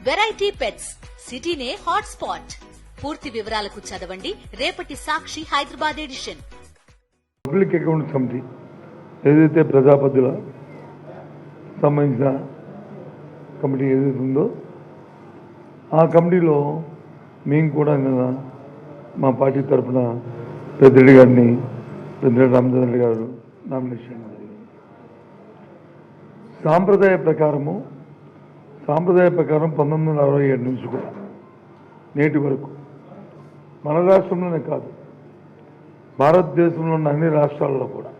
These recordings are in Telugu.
వెరైటీ పెట్స్ సిటీనే హాట్ స్పాట్. పూర్తి వివరాలకు చదవండి రేపటి Sakshi Hyderabad edition. Public account committee ఏదైతే ప్రజాపతిల సంబంధించిన కమిటీ ఏదైతే ఉందో ఆ కమిటీలో మేము కూడా నిన్న మా పార్టీ తరఫున పెద్దిరెడ్డి గారిని పెద్దిరెడ్డి రామచంద్ర గారు నామినేషన్ సాంప్రదాయ ప్రకారం 1967 నుంచి కూడా నేటి వరకు మన రాష్ట్రంలోనే కాదు భారతదేశంలో ఉన్న అన్ని రాష్ట్రాల్లో కూడా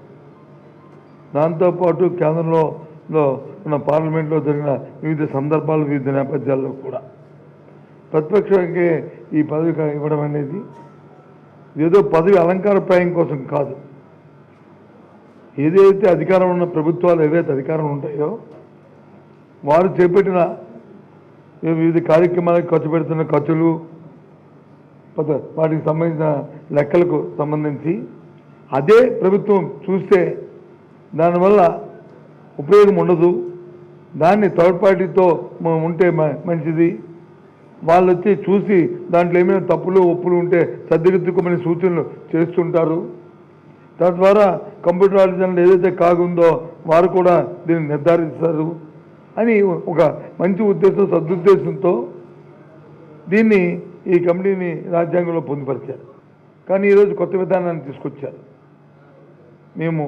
దాంతోపాటు కేంద్రంలో ఉన్న పార్లమెంట్లో జరిగిన వివిధ సందర్భాలు వివిధ నేపథ్యాల్లో కూడా ప్రతిపక్షానికి ఈ పదవి ఇవ్వడం అనేది ఏదో పదవి అలంకారప్రాయం కోసం కాదు. ఏదైతే అధికారం ఉన్న ప్రభుత్వాలు ఏవైతే అధికారం ఉంటాయో వారు చేపట్టిన వివిధ కార్యక్రమాలకు ఖర్చు పెడుతున్న ఖర్చులు వాటికి సంబంధించిన లెక్కలకు సంబంధించి అదే ప్రభుత్వం చూస్తే దానివల్ల ఉపయోగం ఉండదు, దాన్ని థర్డ్ పార్టీతో ఉంటే మంచిది, వాళ్ళు వచ్చి చూసి దాంట్లో ఏమైనా తప్పులు ఒప్పులు ఉంటే సర్దిదిద్దుకోమని సూచనలు చేస్తుంటారు. తద్వారా కంప్యూటరైజేషన్ ఏదైతే కాగుందో వారు కూడా దీన్ని నిర్ధారిస్తారు అని ఒక మంచి ఉద్దేశం సదుద్దేశంతో దీన్ని ఈ కమిటీని రాజ్యాంగంలో పొందుపరిచారు. కానీ ఈరోజు కొత్త విధానాన్ని తీసుకొచ్చారు. మేము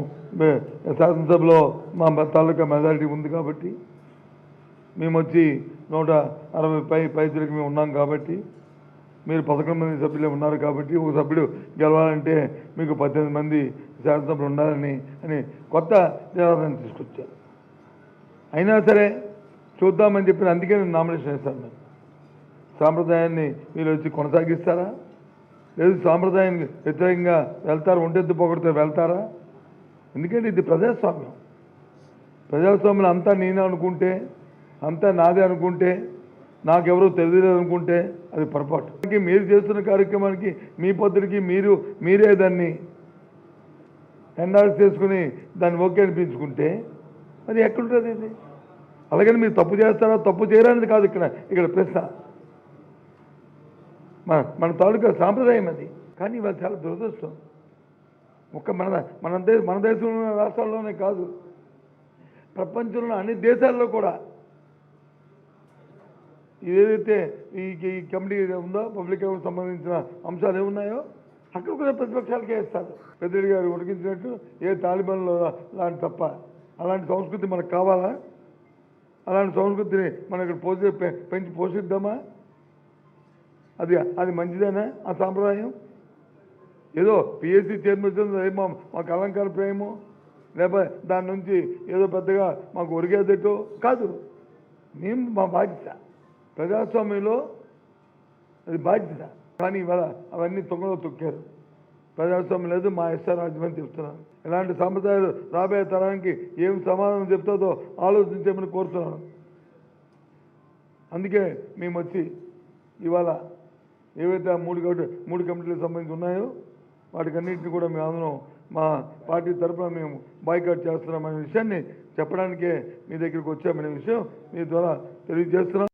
శాసనసభలో మా తాలూకా మెజారిటీ ఉంది కాబట్టి మేము వచ్చి 160 పైచులకు మేము ఉన్నాం కాబట్టి మీరు 11 మంది సభ్యులే ఉన్నారు కాబట్టి ఒక సభ్యుడు గెలవాలంటే మీకు 18 మంది శాసనసభ్యులు ఉండాలని కొత్త నిబంధన తీసుకొచ్చారు. అయినా సరే చూద్దామని చెప్పిన అందుకే నేను నామినేషన్ వేస్తాను. నేను సాంప్రదాయాన్ని మీరు వచ్చి కొనసాగిస్తారా, లేదు సాంప్రదాయానికి వ్యతిరేకంగా వెళ్తారా, ఒంటెత్తు పొగడితే వెళ్తారా? ఎందుకంటే ఇది ప్రజాస్వామ్యం అంతా నేనే అనుకుంటే, అంతా నాదే అనుకుంటే, నాకెవరో తెలియదు అనుకుంటే అది పొరపాటు. మీరు చేస్తున్న కార్యక్రమానికి మీ పద్ధతికి మీరే దాన్ని ఎండార్స్ చేసుకుని దాన్ని ఓకే అనిపించుకుంటే అది ఎక్కడుంటుంది? ఇది అలాగని మీరు తప్పు చేస్తారా తప్పు చేయరనేది కాదు ఇక్కడ ప్రశ్న. మన తాలూకా సాంప్రదాయం అది. కానీ ఇవాళ చాలా దురదృష్టం. మన దేశంలో ఉన్న రాష్ట్రాల్లోనే కాదు, ప్రపంచంలో అన్ని దేశాల్లో కూడా ఏదైతే ఈ కమిటీ ఉందో పబ్లిక్ అకౌంట్ సంబంధించిన అంశాలు ఏమున్నాయో అక్కడ కూడా ప్రతిపక్షాలకే ఇస్తారు. పెద్దిరెడ్డి గారు ఉడికించినట్టు ఏ తాలిబాన్లో లాంటి తప్ప అలాంటి సంస్కృతి మనకు కావాలా? అలాంటి సంస్కృతిని మనం ఇక్కడ పెంచి పోషిద్దామా? అది మంచిదేనా ఆ సాంప్రదాయం? ఏదో పిఎస్సి చైర్మన్ ఏమో మాకు అలంకార ప్రేమో లేకపోతే దాని నుంచి ఏదో పెద్దగా మాకు ఒరిగేదటో కాదు. మేము మా బాధ్యత ప్రజాస్వామ్యంలో అది బాధ్యత. కానీ ఇవాళ అవన్నీ తొంగలో తొక్కారు. ప్రజాస్వామ్యం లేదు, మా ఇష్ట రాజ్యం అని చెప్తున్నాను. ఇలాంటి సాంప్రదాయాలు రాబోయే తరానికి ఏం సమాధానం చెప్తుందో ఆలోచించమని కోరుతున్నాను. అందుకే మేము వచ్చి ఇవాళ ఏవైతే మూడు కమిటీలకు సంబంధించి ఉన్నాయో వాటికన్నింటినీ కూడా మేము అందరం మా పార్టీ తరఫున మేము బాయ్కాట్ చేస్తున్నామనే విషయాన్ని చెప్పడానికే మీ దగ్గరికి వచ్చామనే విషయం మీ ద్వారా తెలియజేస్తున్నాం.